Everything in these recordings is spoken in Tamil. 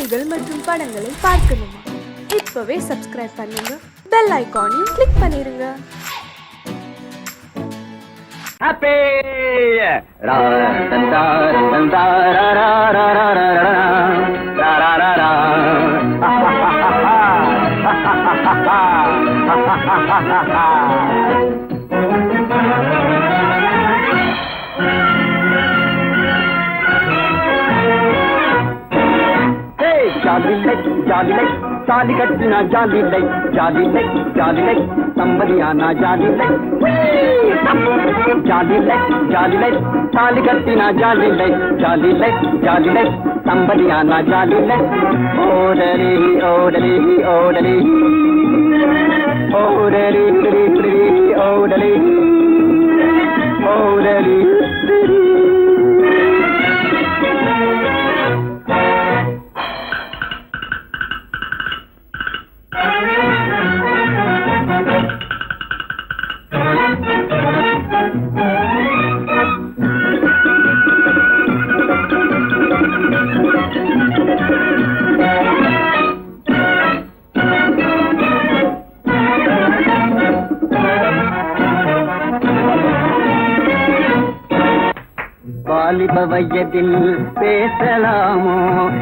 செய்திகள் மற்றும் படங்களை பார்க்கணுமா? இப்பவே சப்ஸ்கிரைப் பண்ணுங்க, பெல் ஐகானையும் கிளிக் பண்ணிருங்க. Happy! Jolly like, Jolly Katrina, Jolly like, somebody Anna, Jolly like, Jolly like, Jolly Katrina, Jolly like, somebody Anna, Jolly like, odali, odali, odali, odali, odali, odali. வாலிப வயதில் பேசலாமோ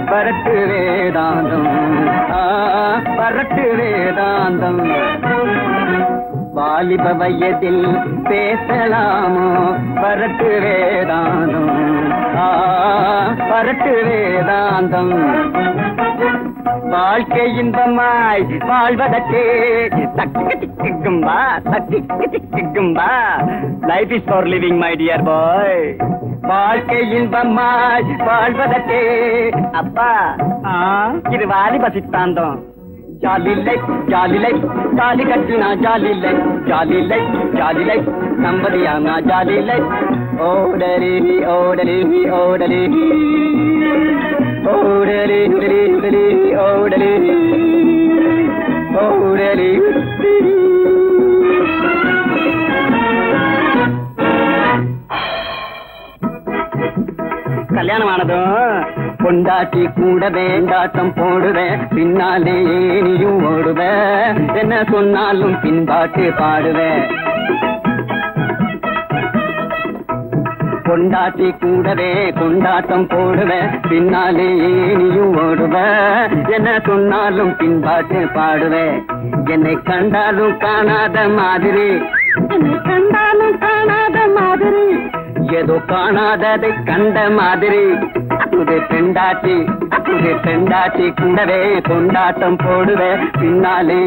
பரட்டு வேதாந்தம், பரட்டு வேதாந்தம். வாலிப வயதில் பேசலாமோ பரட்டு வேதாந்தம், பரட்டு வேதாந்தம். வாழ்க்கை இன்பமாய் வாழ்வதற்கே தக்கு திக்கும்பா, தக்கு திக்கும்பா. Life is for living my dear boy. வாழ்க்கை இன்பமாய் வாழ்வதற்கே அப்பா இது வாலிப சித்தாந்தம். ஜாலி லைஃப், ஜாலி லைஃப், ஜாலி கட்டினா jolly life, jolly life, jolly life, நம்பதியானா ஜாலி லைஃப். ஓடலி ஓடலி ஓடலி ஓடலி ஓடலி ஓடலி ஓடலி. கல்யாணம் ஆனதும் பொண்டாட்டி கூட வேண்டாட்டம் போடுவேன், பின்னாலே நீயும் ஓடுவேன், என்ன சொன்னாலும் பின்பாட்டு பாடுவேன். பொண்டாட்டி கூடவே கொண்டாட்டம் போடுவேன், பின்னாலே நீயும் ஓடுவேன், என்ன சொன்னாலும் பின்பாட்டு பாடுவேன். என்னை கண்டாலும் காணாத மாதிரி, என்னை கண்டாலும் காணாத மாதிரி, ஏதோ காணாததை கண்ட மாதிரி. அக்குது பெண்டாட்டி, அக்குது பெண்டாட்டி கூடவே கொண்டாட்டம் போடுவேன், பின்னாலே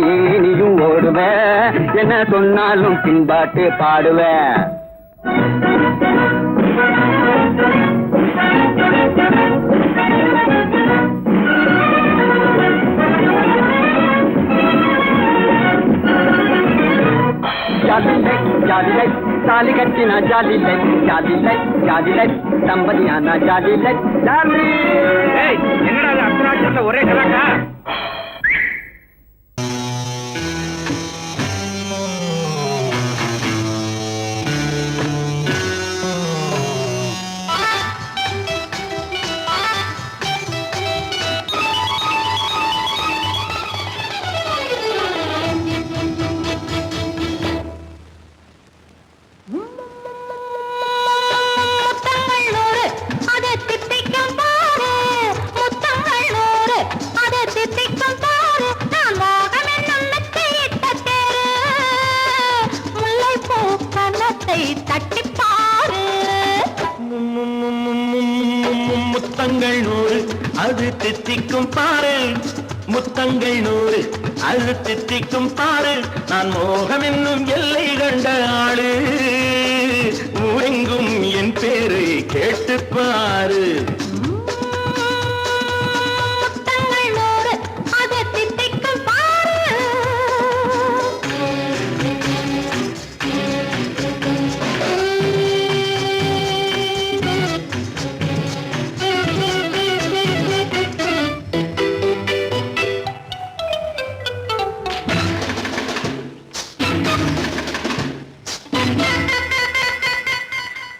நீயும் ஓடுவேன், என்ன சொன்னாலும் பின்பாட்டு பாடுவேன். ஜாலி லைஃப், ஜாலி லைஃப், தாலி கட்டினா jolly life, jolly life, jolly life, தம்பதியானா ஜாலி லைஃப். ஜாலி என்னடா அர்த்தநாட்சத்துல ஒரே கலாக்கா? முத்தங்கள் 100 அது தித்திக்கும் பாரு, முத்தங்கள் 100 அது தித்திக்கும் பாரு. நான் மோகம் என்னும் எல்லை கண்ட ஆளு, ஊரெங்கும் என் பேரை கேட்டுப்பாரு.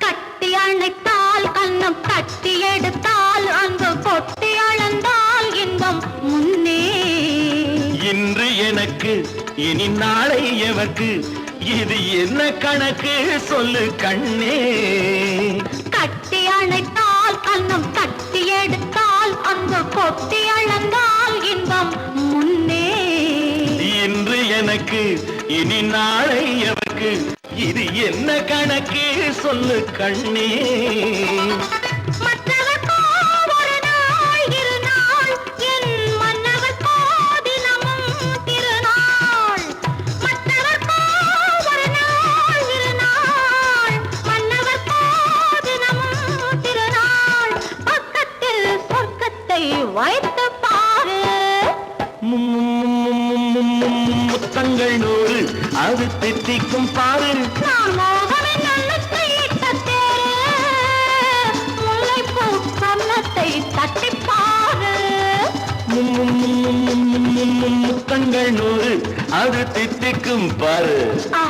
கட்டி அணைத்தால் கண்ணம் கட்டி எடுத்து இன்று எனக்கு இனி நாளை எவர்க்கு இது என்ன கணக்கு சொல்லு கண்ணே கட்டி அணைத்தால் கண்ணம் கட்டி எடுத்தால் அந்த கொட்டி அளந்தால் இன்பம் முன்னே இன்று எனக்கு இனி நாளை எவர்க்கு இது என்ன கணக்கு சொல்லு கண்ணே மற்றவர்க்கோ ஒரு நாள் இரு நாள் என் மன்னவர்க்கோ தினமும் திருநாள் மற்றவர்க்கோ ஒரு நாள் இரு நாள் மன்னவர்க்கோ தினமும் திருநாள் பக்கத்தில் சொர்க்கத்தை வைத்து பாரு முத்தங்கள் நூறு அது தித்திக்கும் பாரு நான் மோகனின் நல்லத்தை இட்ட தேரு முல்லைப்பூ கன்னத்தை தட்டிப் பாரு முத்தங்கள் நூறு அது தித்திக்கும் பாரு ஆ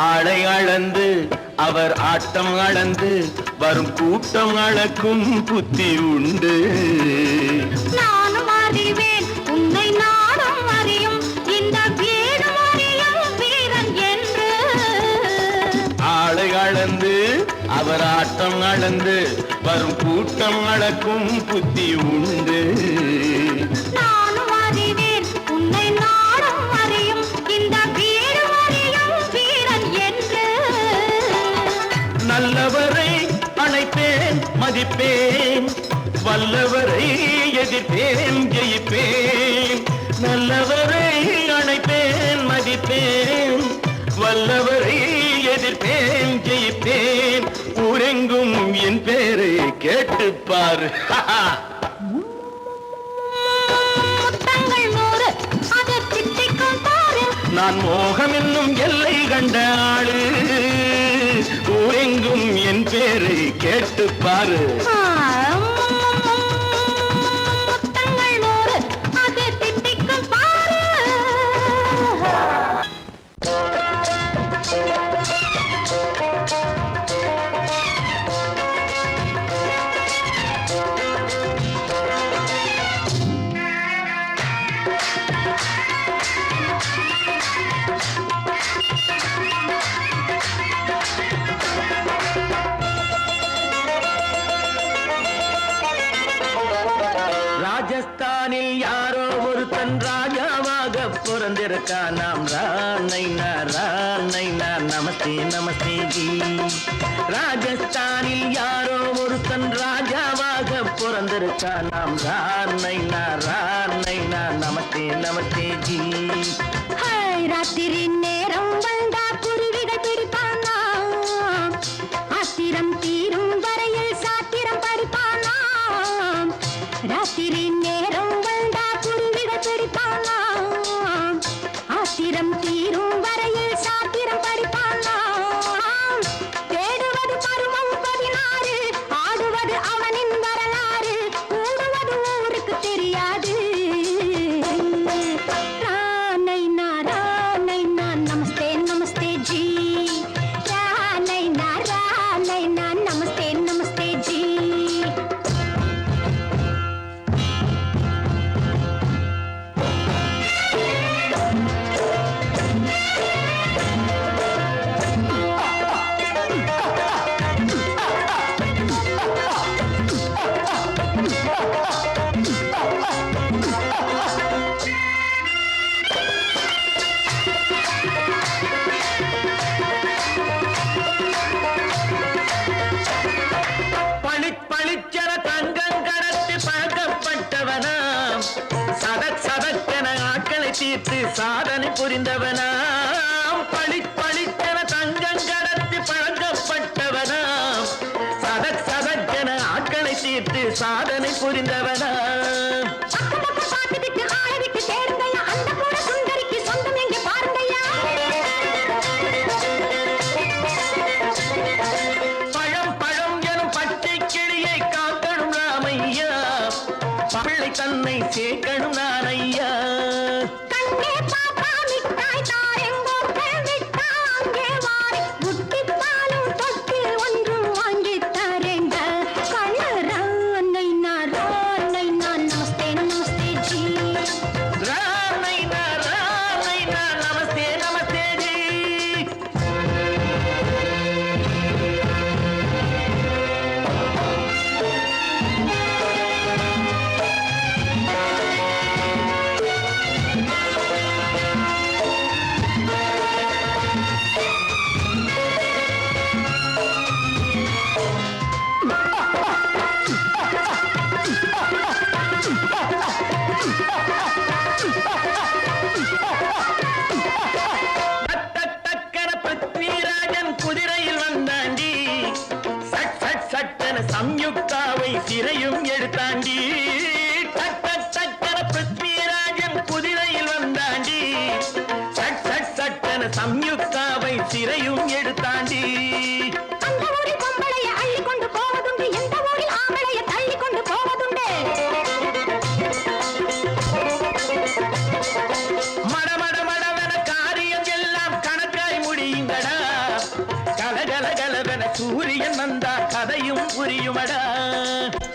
ஆளை அளந்து அவர் ஆட்டம் அளந்து வரும் கூட்டம் அளக்கும் புத்தி உண்டு நானும் அறிவேன் உன்னை நானும் அறியும் இந்த வீடும் அறியும் வீரன் என்று ஆளை அளந்து அவர் ஆட்டம் அளந்து வரும் கூட்டம் அளக்கும் புத்தி உண்டு நானும் அறிவேன் உன்னை நானும் அறியும் இந்த வீடும் அறியும் வீரன் என்று நல்லவரை அணைப்பேன் மதிப்பேன் வல்லவரை எதிர்ப்பேன் ஜெயிப்பேன் நல்லவரை அணைப்பேன் மதிப்பேன் வல்லவரை எதிர்ப்பேன் ஜெயிப்பேன் ஊரெங்கும் என் பேரை கேட்டுப்பார் முத்தங்கள் நூறு அது திட்டிக்கும் பாரு நான் மோகம் என்னும் எல்லை கண்ட ஆளு ஊரெங்கும் என் பேரை கேட்டுப்பாரு முத்தங்கள் நூறு அது திட்டிக்கும் பாரு ராஜஸ்தானில் யாரோ ஒருத்தன் ராஜாவாக பிறந்திருக்கான் நாம் ராணைனா நமஸ்தே நமஸ்தே ஜி ராஜஸ்தானில் யாரோ ஒருத்தன் ராஜாவாக பிறந்திருக்கான் நாம் ராணைனா நமஸ்தே நமஸ்தே ஜி ராத்திரி நேரம் வந்தா குருவிகள் பிடிப்பானா ஆத்திரம் தீரும் வரையில் சாத்திரம் படிப்பானா ராத்திரி நேரம் வந்தா குருவிகள் பிடிப்பானா ஆத்திரம் தீரும் வரையில் சாத்திரம் படிப்பானா தேடுவது பருவம் 16 ஆடுவது அவனின் வரலாறு கூடுவது ஊருக்கு தெரியாது ராணைனா நமஸ்தே நமஸ்தே ஜி ராணைனா நமஸ்தே நமஸ்தே ஜி பளிச்சென தங்கம் கடத்தி பழக்கப்பட்டவனாம் சதக்கென ஆட்களை தீர்த்து சாதனை புரிந்தவனாம் பளிச்சென தங்கம் கடத்தி பழக்கப்பட்டவனாம் சதக்கென ஆட்களை தீர்த்து சாதனை புரிந்தவனாம் பழம் எனும் பச்சை கிளியை காக்கணும் ராமையா பிள்ளை தன் சேர்க்கணும் நான் ஐயா. கண்ணே பாப்பா மிட்டாய் தாரெங்கோ விட்டா அங்கே வாரி புட்டிப்பாலும் தொட்டு ஒன்று வாங்கி தரேங்க. கண்ணு ரானை நான் நமஸ்தே நமஸ்தே ஜி. ராமை நான் நமஸ்தே நமஸ்தே ஜி. தக்கன பிருத்விராஜன் குதிரையில் வந்தாண்டி. சட் சட் சட்டன சம்யுக்தாவை சிறையும் எடுத்தாண்டி. தக்கன பிருத்விராஜன் குதிரையில் வந்தாண்டி. சட் சட் சட்டன சம்யுக்தாவை சிறையும் எடுத்தாண்டி. அந்த ஊரில் பொம்பளைய அள்ளி கொண்டு போவதுண்டு, எந்த ஊரில் ஆம்பளைய தள்ளி கொண்டு போவதுண்டு. மடமடமடவன காரியம் எல்லாம் கணக்காய் முடியுங்கடா. கலகலகலவன சூரியன் வந்தா கதையும் புரியுமடா.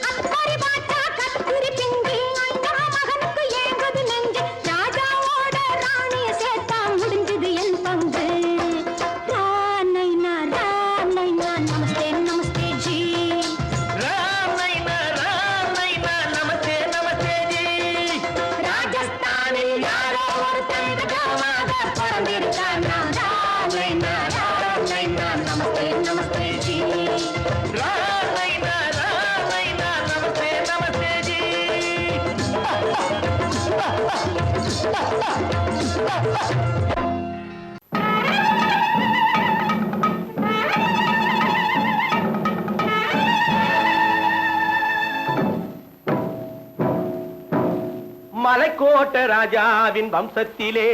அக்கறை பாட்டா கத்திரி பிங்கி அந்த மகனுக்கு ஏங்குது நெஞ்சு. ராஜாவோட ராணிய சேர்த்தா முடிஞ்சது என் பங்கு. ரானை நான் நமஸ்தே நமஸ்தே ஜி. ராமை நான் நமஸ்தே நமஸ்தே ஜி. ராஜஸ்தானில் யாரோ ஒருத்தன் ராமாக பிறந்திருக்கான். ரானை நான் நமஸ்தே நமஸ்தே ஜி. ராமை நான் நமஸ்தே நமஸ்தே ஜி. மலைக்கோட்ட ராஜாவின் வம்சத்திலே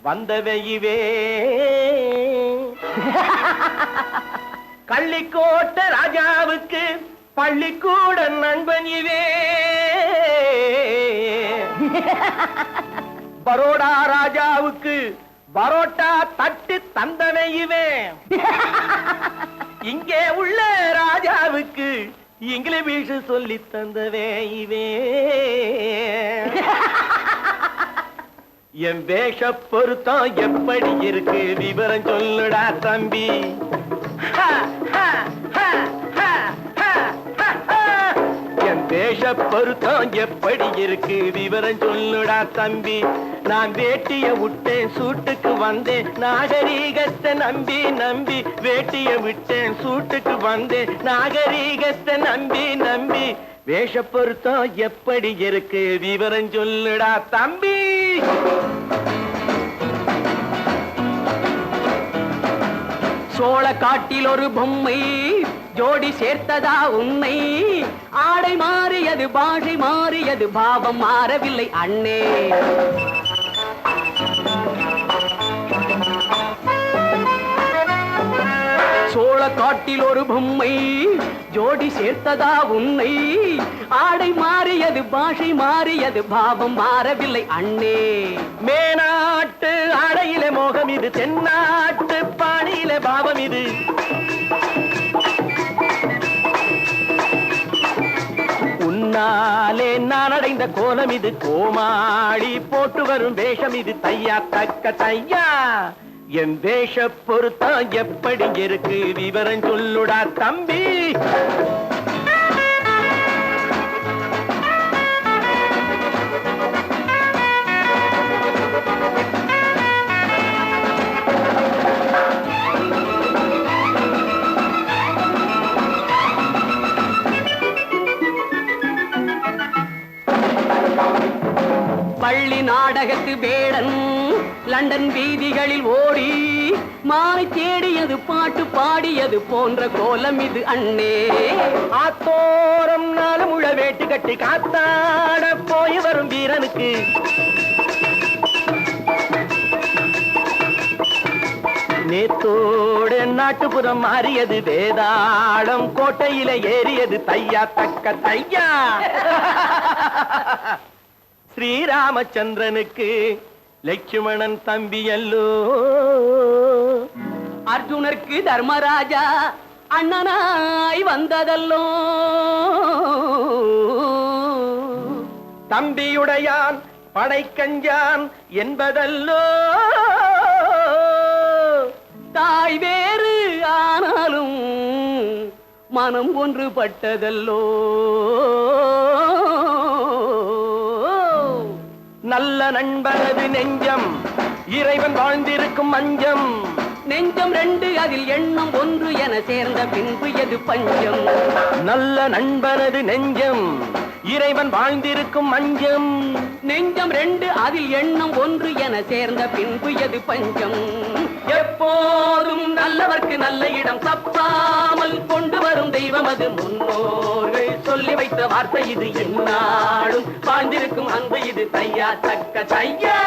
வந்தவையுவே. கள்ளிக்கோட்ட ராஜாவுக்கு பள்ளிக்கூட நண்பன் இவே. பரோடா ராஜாவுக்கு பரோட்டா தட்டு தந்தனை இவே. இங்கே உள்ள ராஜாவுக்கு இங்கிலீஷ் சொல்லி தந்தவே இவே. என் வேஷ பொருத்தம் எப்படி இருக்கு விவரம் சொல்லுடா தம்பி. என் வேஷ பொருத்தம் எப்படி இருக்கு விவரம் சொல்லுடா தம்பி. நான் வேட்டிய விட்டேன் சூட்டுக்கு வந்தேன் நாகரீகத்தை நம்பி நம்பி. வேட்டிய விட்டேன் சூட்டுக்கு வந்தேன் நாகரீகத்தை நம்பி நம்பி. வேஷ பொருத்தம் எப்படி இருக்கு விவரம் சொல்லுடா தம்பி. சோழ காட்டில் ஒரு பொம்மை ஜோடி சேர்த்ததா உண்மை. ஆடை மாறியது பாஷை மாறியது பாவம் மாறவில்லை அண்ணே. சோழ காட்டில் ஒரு பொம்மை ஜோடி சேர்த்ததா உன்னை. ஆடை மாறியது பாஷை மாறியது பாவம் மாறவில்லை அண்ணே. மேனாட்டு ஆடையில மோகம் இது, தென்னாட்டு பாணியில பாவம் இது. உன்னாலே நான் அடைந்த கோலம் இது, கோமாளி போட்டு வரும் வேஷம் இது. தையா தக்க தையா என் வேஷ பொருத்தம் எப்படி இருக்கு விவரம் சொல்லுடா தம்பி. பள்ளி நாடகத்து வேடன் லண்டன் வீதிகளில் ஓடி மாலை தேடியது பாட்டு பாடியது போன்ற கோலம் இது அண்ணே. ஆத்தோரம் நாலு முழ வேட்டு கட்டி காத்தாட போய் வரும் வீரனுக்கு நேத்தோடு நாட்டுப்புறம் மாறியது, வேதாளம் கோட்டையில ஏறியது. தையா தக்க தையா ஸ்ரீராமச்சந்திரனுக்கு லட்சுமணன் தம்பியல்லோ. அர்ஜுனருக்கு தர்மராஜா அண்ணனாய் வந்ததல்லோ. தம்பியுடையான் படைக்கஞ்சான் என்பதல்லோ. தாய் வேறு ஆனாலும் மனம் ஒன்றுபட்டதல்லோ. நல்ல நண்பனது நெஞ்சம் இறைவன் வாழ்ந்திருக்கும் மஞ்சம். நெஞ்சம் ரெண்டு அதில் எண்ணம் ஒன்று என சேர்ந்த பின்பு எது பஞ்சம். நல்ல நண்பனது நெஞ்சம் இறைவன் வாழ்ந்திருக்கும் மஞ்சம். நெஞ்சம் ரெண்டு அதில் எண்ணம் ஒன்று என சேர்ந்த பின்பு எது பஞ்சம். எப்போதும் நல்லவர்க்கு நல்ல இடம் தப்பாமல் கொண்டு வரும் தெய்வம் அது. முன்னோர்கள் சொல்லி வைத்த வார்த்தை இது. எந்நாளும் வாழ்ந்திருக்கும் அன்பு இது. தையா தக்க தையா.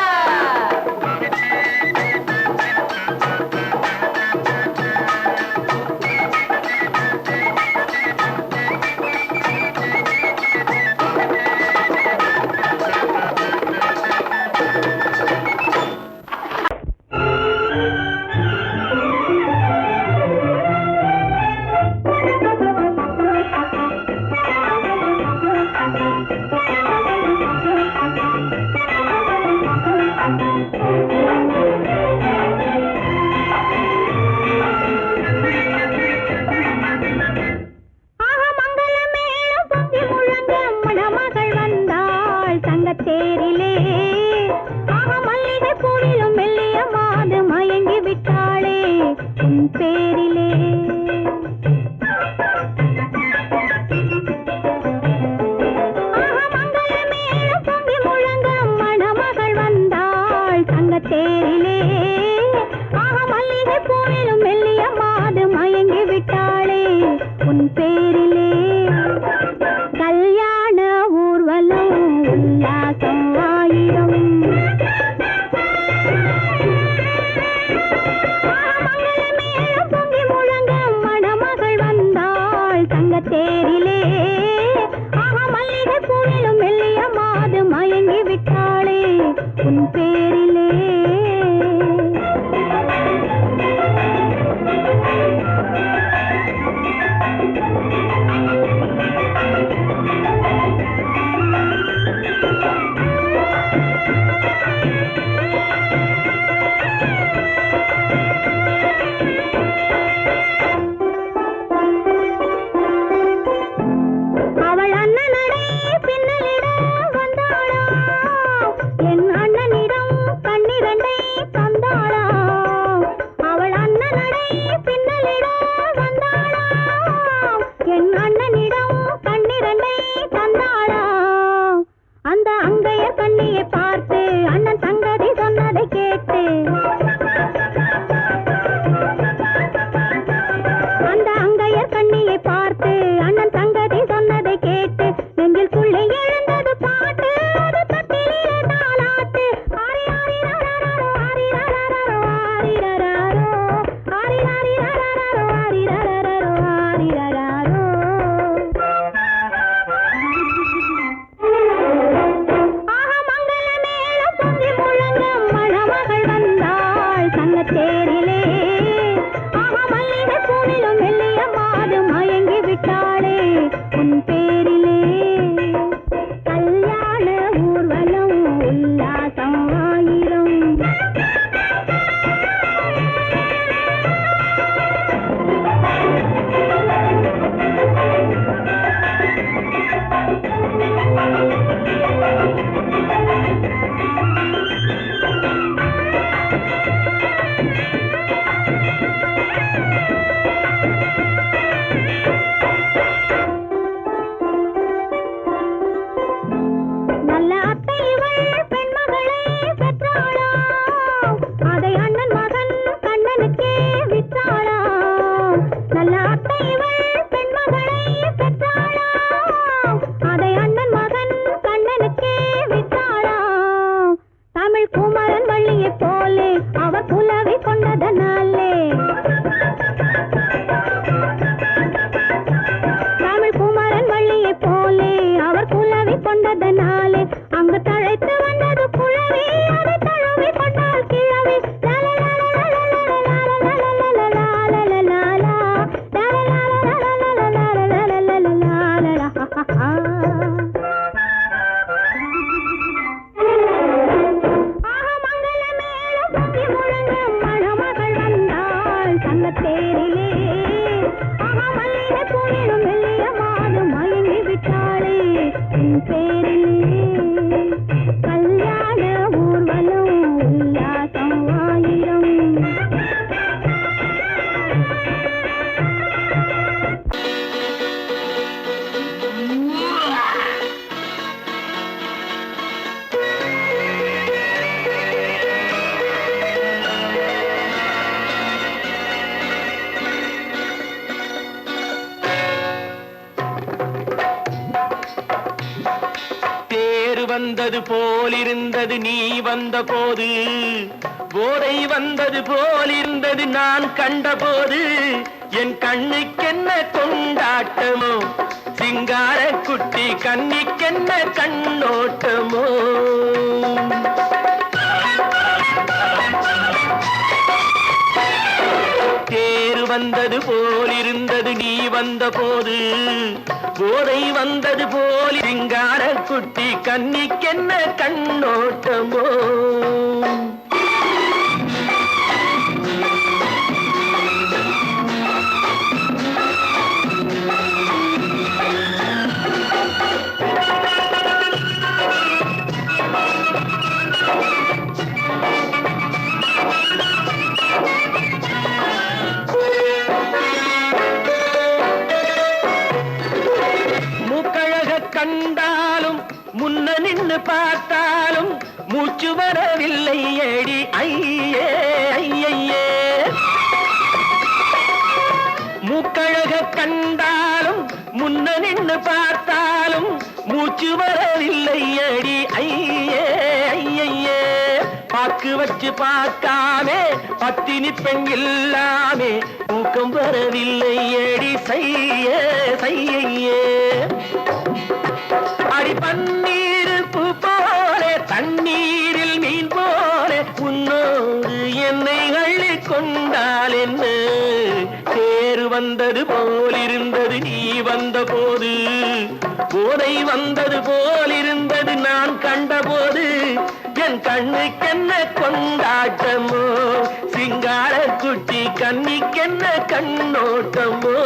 கொண்டதனாலே அங்கு தழை உன் பேரிலே கல்யாண ஊர்வலம் உல்லாசம் ஆயிரம். வந்தது போலிருந்தது நீ வந்த போது, போதை வந்தது போலிருந்தது நான் கண்டபோது, என் கண்ணுக்கென்ன கொண்டாட்டமோ, சிங்கார குட்டி கண்ணிக்கென்ன கண்ணோட்டமோ. தேர் வந்தது போலிருந்தது நீ வந்த போது, போதை வந்தது போல் சிங்கார குட்டி கண்ணிக்கென்ன கண்ணோட்டமோ. கண்டாலும் முன்ன நின்னு பார்த்தாலும் மூச்சு வரவில்லை ஏடி ஐயே ஐயே. மூக்கழக கண்டாலும் முன்ன நின்னு பார்த்தாலும் மூச்சு வரவில்லை ஏடி ஐயே ஐயே. பாக்கு வச்சு பார்க்காமே பத்தினி பெண் இல்லாமே தூக்கம் வரவில்லை ஏடி செய்ய செய்யே. அடி பன்னீர் பூ போல தண்ணீரில் மீன் போல உன்னோடு என்னை அள்ளி கொண்டால் என்ன. தேர் வந்தது போலிருந்தது நீ வந்த போது, போதை வந்தது போலிருந்தது நான் கண்டபோது, என் கண்ணுக்கென்ன கொண்டாட்டமோ, சிங்கார குட்டி கண்ணிக்கென்ன கண்ணோட்டமோ.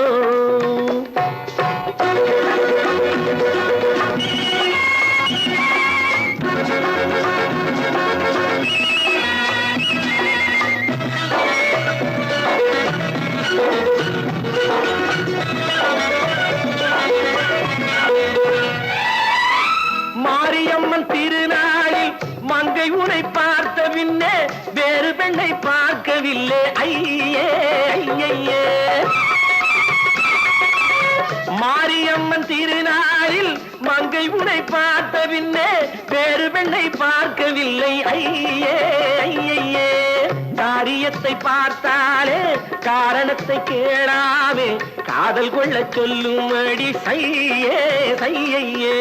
மாரியம்மன் திருநாளில் மங்கை உனை பார்த்த பின்னே வேறு பெண்ணை பார்க்கவில்லை ஐயே ஐயே. மாரியம்மன் திருநாளில் மங்கை உனை பார்த்த பின்னே வேறு பெண்ணை பார்க்கவில்லை ஐயே ஐயே. காரியத்தை பார்த்தாலே காரணத்தை கேளாமே காதல் கொள்ள சொல்லும்படி செய்யே செய்யே.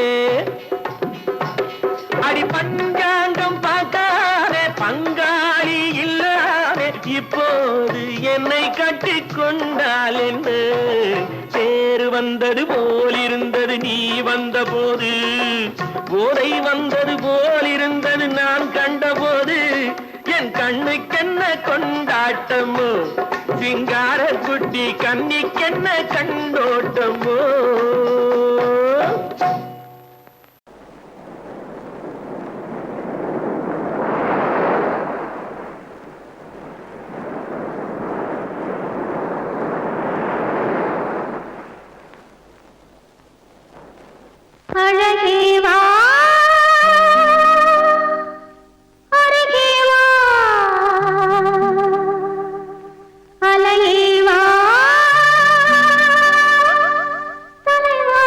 அடி பஞ்சாங்கம் பார்க்காதே பங்காளி இல்லாமே இப்போது என்னை கட்டி கொண்டால் என்ன. தேர் வந்தது போலிருந்தது நீ வந்த போது, போதை வந்தது போலிருந்தது நான் கண்டபோது, என் கண்ணுக்கென்ன கொண்டாட்டமோ, சிங்கார குட்டி கண்ணிக்கென்ன கண்டோட்டமோ. அழகேவா அருகேவா அலையேவா தலைவா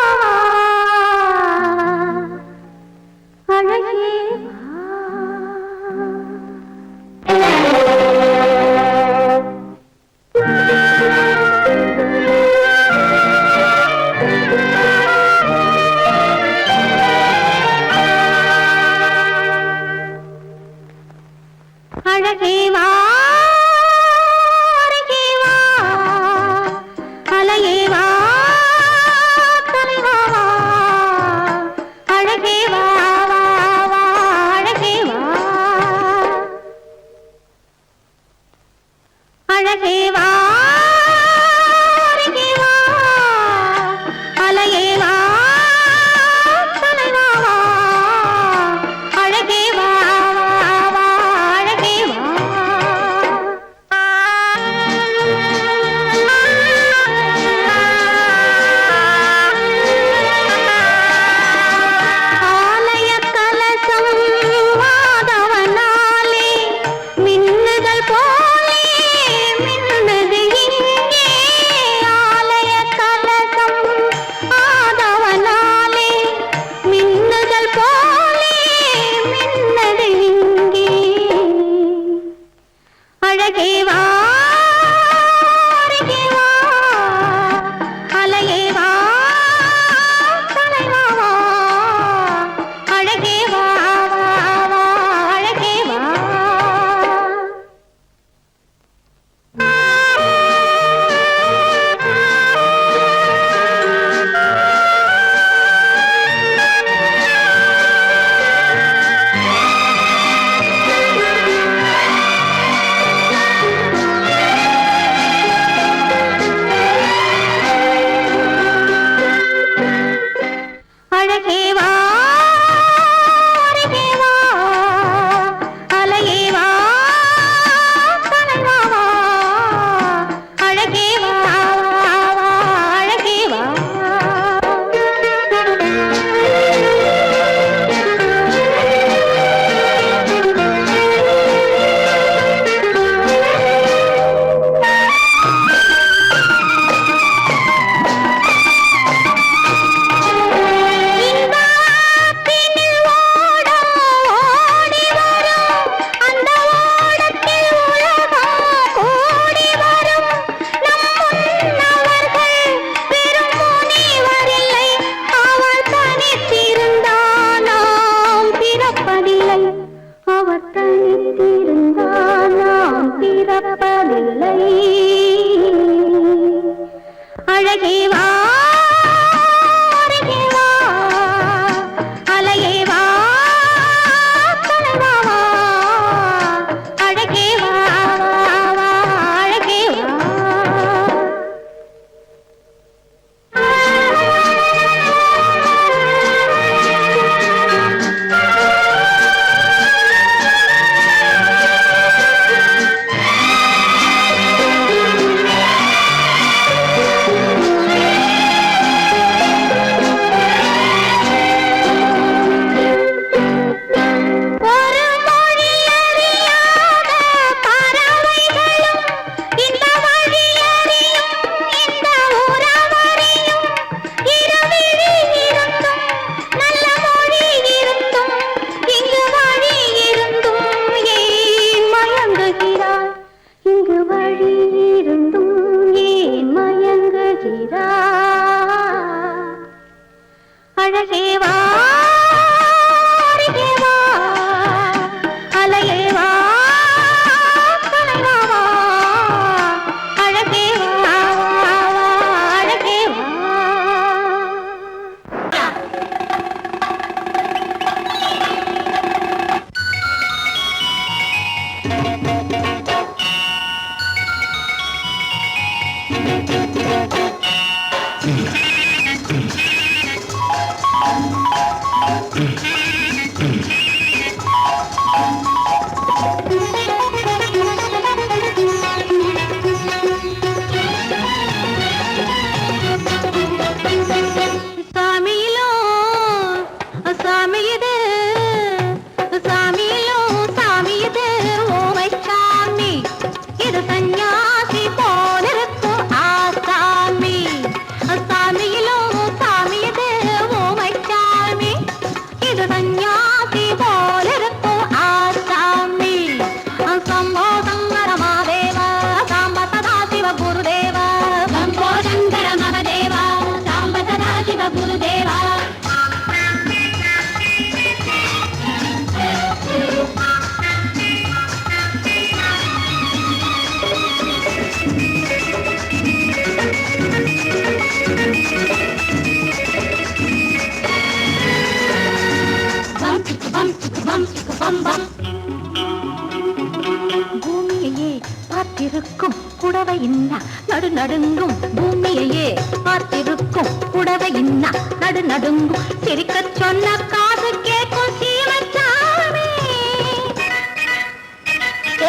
பூமியையே பார்த்திருக்கும் புடவை இன்னா நடு நடுங்கும் பூமியையே பார்த்திருக்கும் புடவை இன்னா நடு நடுங்கும் சிரிக்கச் சொன்ன காது கேட்கும் சீமச்சாமி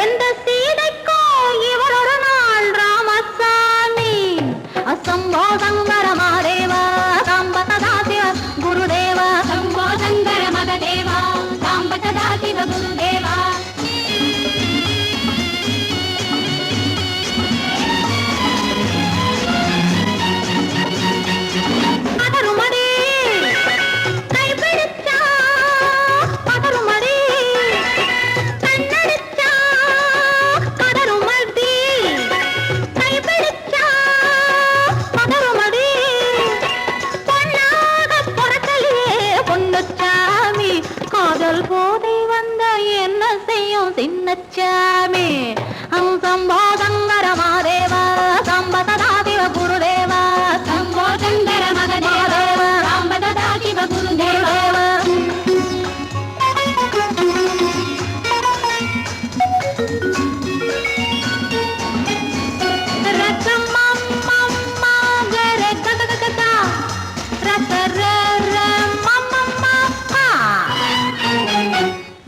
எந்த சீதைக்கோ இவளோட நாள் ராமசாமி அசம்போ சங்கர மகதேவா சாம்ப சதா சிவ குருதேவா சம்போ சங்கர மகதேவா சாம்ப சதா சிவ குருதேவா சின்னச்சாமி சம்போ சங்கர மகதேவா சாம்ப சதா சிவ குருதேவா சம்போ சங்கர மகதேவா சாம்ப சதா சிவ குருதேவா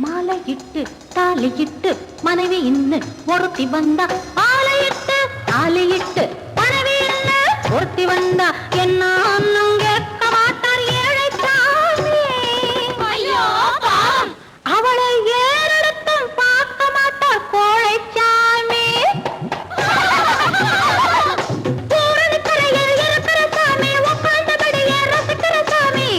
மாலையிட்டு தாலியிட்டு மனைவி இன்னு ஒருத்தி வந்தா ஆலையிட்டு தாலியிட்டு மனைவி இன்னு ஒருத்தி வந்தா என்ன அன்னும் கேட்க மாட்டார் ஏழை சாமி ஐயோ அவளை ஏறெடுத்தும் பார்க்க மாட்டார் கோழை சாமி பூரணிக்கரையில் இருக்கிற சாமி உட்கார்ந்தபடியே ரசிக்கிற சாமி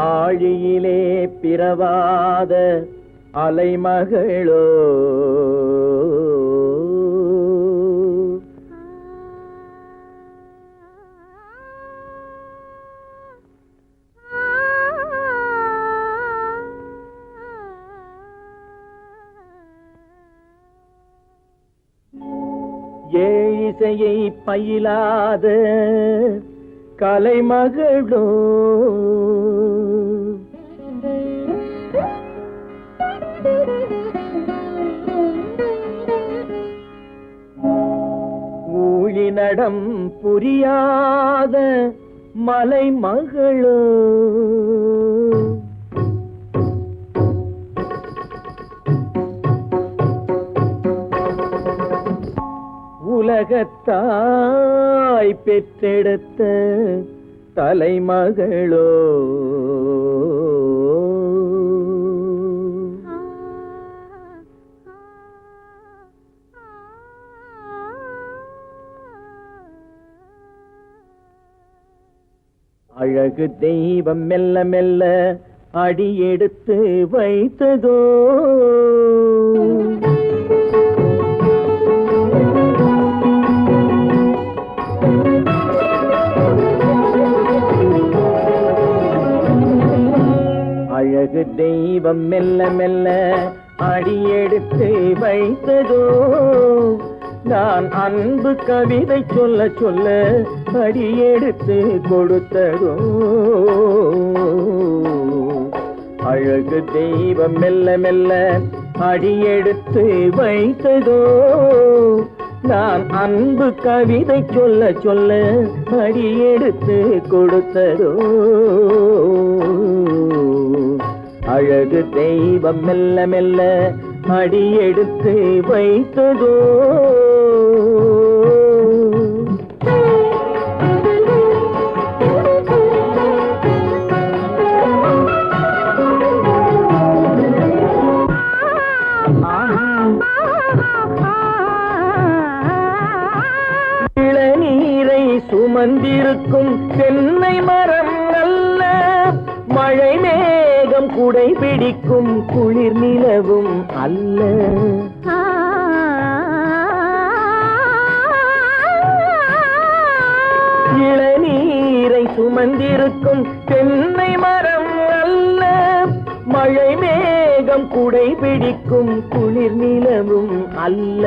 ஆழியிலே பிறவாத அலைமகளோ ஏழிசையை பயிலாத கலைமகளோ ஊழிநடம் புரியாத மலைமகளோ உலகத்தாய் பெற்றெடுத்த தலைமகளோ அழகு தெய்வம் மெல்ல மெல்ல அடியெடுத்து வைத்ததோ அழகு தெய்வம் மெல்ல மெல்ல அடியெடுத்து வைத்ததோ நான் அன்பு கவிதை சொல்ல சொல்ல அடியெடுத்து கொடுத்ததோ அழகு தெய்வம் மெல்ல மெல்ல அடியெடுத்து வைத்ததோ நான் அன்பு கவிதை சொல்ல சொல்ல அடியெடுத்து கொடுத்ததோ அழகு தெய்வம் மெல்ல மெல்ல அடியெடுத்து வைத்ததோ இளநீரை சுமந்திருக்கும் தென்னை மரம் அல்ல மழை மேகம் குடை பிடிக்கும் குளிர் நிலவும் அல்ல இளநீரை சுமந்திருக்கும் தென்னை மரம் அல்ல மழை மேகம் குடை பிடிக்கும் குளிர் நிலவும் அல்ல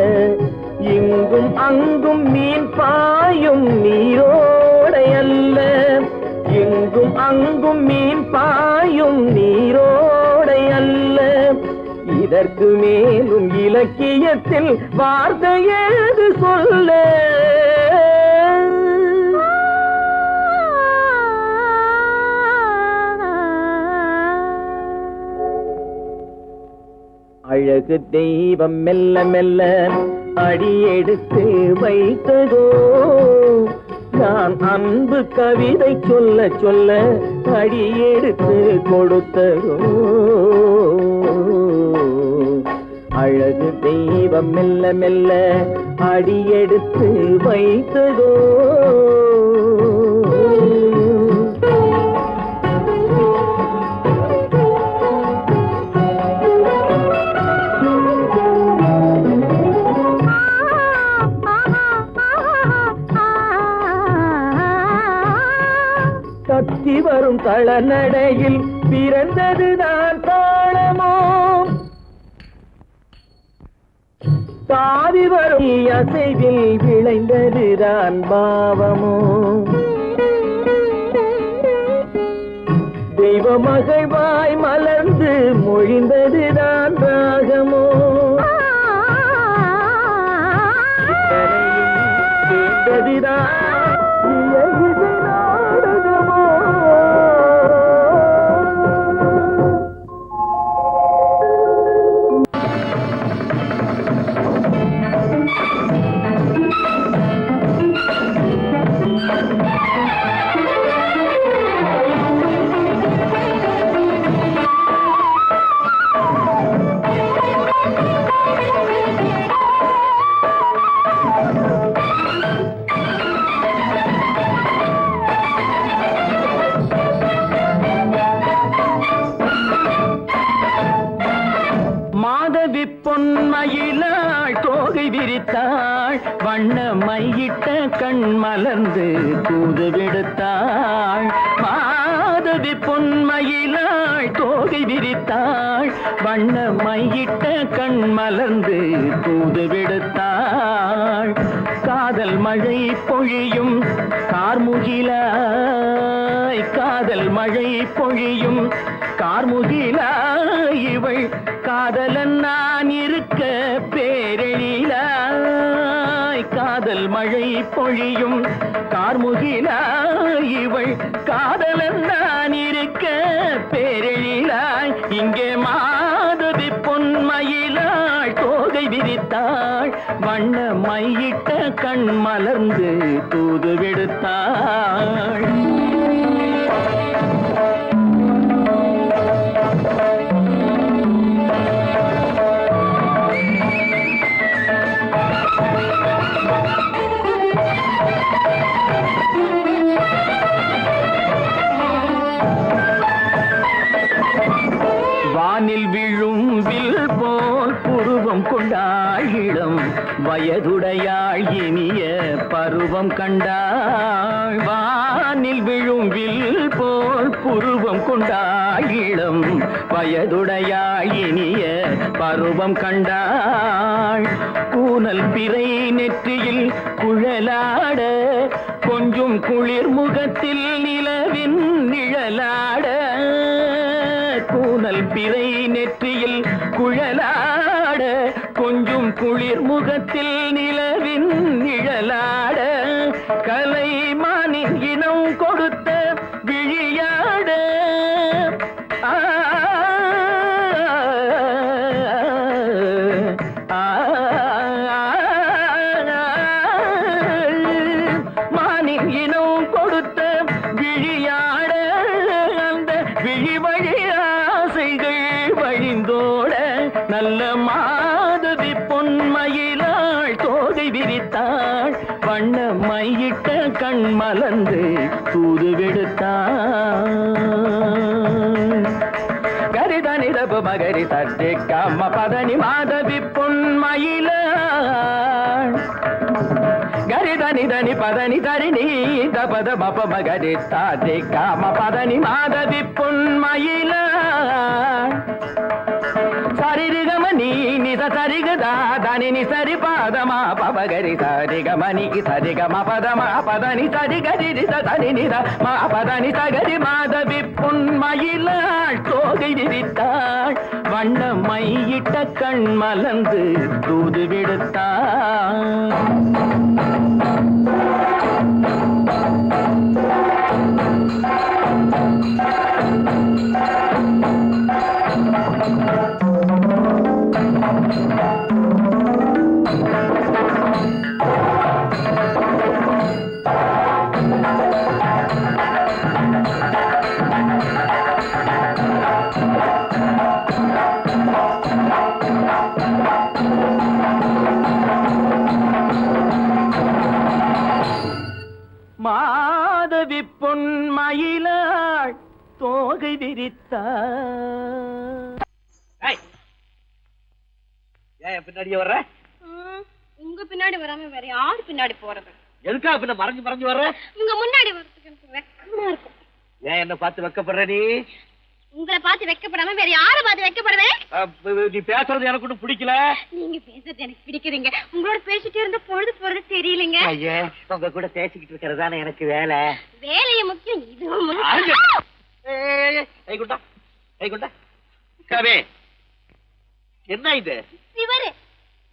இங்கும் அங்கும் மீன் பாயும் நீரோடை அல்ல இங்கும் அங்கும் மீன் பாயும் நீரோடை அல்ல இதற்கு மேலும் இலக்கியத்தில் வார்த்தை ஏது சொல்ல அழகு தெய்வம் மெல்ல மெல்ல அடியெடுத்து வைத்ததோ நான் அன்பு கவிதை சொல்ல சொல்ல அடியெடுத்து கொடுத்ததோ அழகு தெய்வம் மெல்ல மெல்ல அடியெடுத்து வைத்ததோ தத்தி வரும் தளநடையில் பிறந்ததுதான் தாளமோ தாவி வரும் அசைவில் விளைந்ததுதான் பாவமோ தெய்வ மகிழ்வாய் மலர்ந்து மொழிந்ததுதான் ராகமோ கேட்டதுதான் பொன்மயிலாள் தோகை விரித்தாள் வண்ண மையிட்ட கண் மலர்ந்து தூது விடுத்தாள் மாதவி பொன்மயிலாள் தோகை விரித்தாள் வண்ண மையிட்ட கண் மலர்ந்து தூது விடுத்தாள் காதல் மழை பொழியும் கார்முகிலாய் காதல் மழை பொழியும் கார்முகிலாய் இவள் காதலன் நான் இருக்க பேரெழிலாய் காதல் மழை பொழியும் கார்முகிலாய் இவள் காதலன் நான் இருக்க பேரெழிலாய் இங்கே மாதவி பொன்மயிலாள் தோகை தோகை விரித்தாள் வண்ண மையிட்ட கண் மலர்ந்து தூது விடுத்தாள் வானில் விழும் வில் போல் புருவம் கொண்டாள் இளம் வயதுடையாள் இனிய பருவம் கண்டாள் வானில் விழும் வில் போல் புருவம் கொண்டாள் இளம் வயதுடையாள் இனிய பருவம் கண்டாள் கூனல் பிறை நெற்றியில் குழலாட கொஞ்சம் குளிர் முகத்தில் நிலவின் நிழலாட கூனல் பிறை நெற்றியில் குழலாட கொஞ்சம் குளிர் முகத்தில் நிலவின் நிழலாட கலைமானின் இனம் கொடுத்த விழியாட மானின் இனம் கொடுத்த விழியாட அந்த விழி வழி ஆசைகள் வழிந்தோட நல்ல மாதவி பொன்மயிலாள் தோகை விரித்தாள் வண்ண மையிட்ட கண் மலர்ந்து தூது விடுத்தாள் கரிதனி தப மகரி தட்டே கம்ம பதனி மாதவி பொன்மயிலாள் கரிதனி தனி பதனி தரிணி தபத மப மகரி தாத்தே காம பதனி மாதவி பொன்மயிலாள் சரிகமணி நித சரிகதா தனி நி சரி பாதமா பபகரி சரிகமணி சரிகம பதமா பதனி சரிகரி தனி நித மா பதனி சகரி மாதவி பொன்மயிலாள் தோகை விரித்தாள் வண்ண மையிட்ட கண் மலர்ந்து தூது விடுத்தாள் மாதவி பொன்மயிலாள் தோகை விரித்தாள் ஏன் பின்னாடியே வர்ற உங்க பின்னாடி வராம வேற யாரு பின்னாடி போறது எதுக்கா பின்ன மறைஞ்சு மறைஞ்சு வர்ற உங்க முன்னாடி வரதுக்கு எனக்கு வெக்கமா இருக்கும் ஏன் என்ன பார்த்து வெக்கப்படுற நீ உங்களை பார்த்து வெக்கப்படாம வேற யாரை பார்த்து வெக்கப்படுவேன் நீ பேசுறது எனக்கு ஒன்றும் பிடிக்கல நீங்க பேசுறது எனக்கு பிடிக்குதுங்க உங்களோட பேசிட்டே இருந்த பொழுது போறது தெரியலங்க ஐயே உங்க கூட பேசிக்கிட்டு இருக்கிறதானே எனக்கு வேலை வேலைய முக்கியம் இதுவும் கைகுண்டா கைகுண்டா கவே என்ன இது சிவரு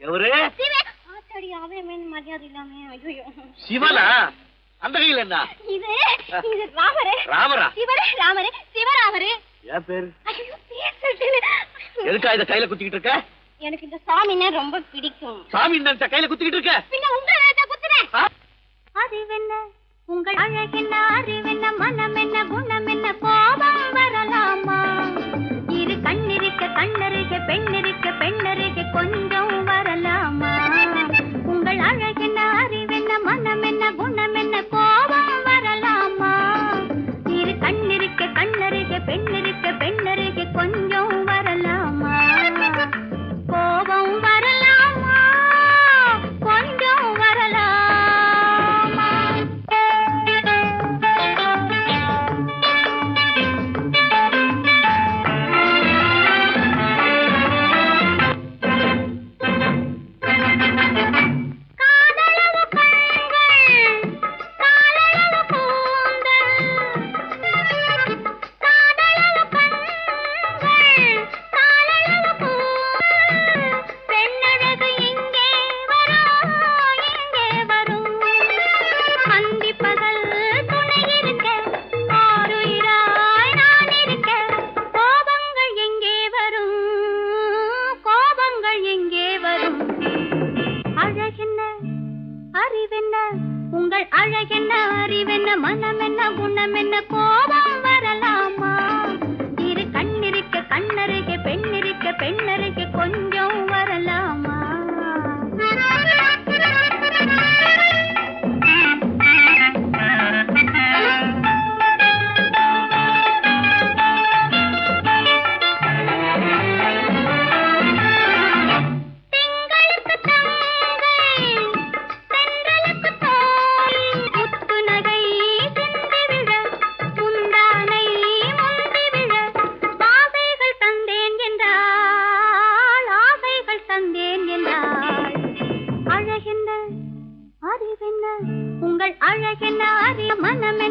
எவரு சிவ ஆத்தாடி அவன் மரியாதை இல்லாம ஐயோ சிவனா அந்த கையில் என்ன இது இது ராமரே ராமரா சிவரே ராமரே சிவராமரே ஏன் பேரு ஐயோ பேசிட்டேன் எதுக்கா இத கையில குத்திக்கிட்டு இருக்க எனக்கு இந்த சாமினா ரொம்ப பிடிக்கும் சாமி இந்த கையில குத்திக்கிட்டு இருக்க பின்ன உங்களை குத்துறேன் அறிவென்ன உங்கள் அழகென்ன அறிவென்ன மனம் என்ன குணம் என்ன கோபம் வரலாமா இரு கண்ணிருக்க கண்ணருக பெண்ணிருக்க பெண்ணருக கொஞ்சம் வரலாமா உங்கள் அழகென்ன அறிவென்ன மனம் என்ன குணம் என்ன கோபம் வரலாமா இரு கண்ணிருக்க கண்ணருக பெண்ணிருக்க பெண்ணருக கொஞ்சம் வரலாமா கோபம் வரலாமா கொஞ்சம் வரலாமா உங்கள் அழகென்ன அறிவென்ன மனம் என்ன குணம் என்ன கோபம் வரலாமா இரு கண்ணிருக்க கண்ணருகே பெண்ணிருக்க பெண்ணருகே கொஞ்சம் வரலாமா உங்கள் அழகென்ன அறிய மனம்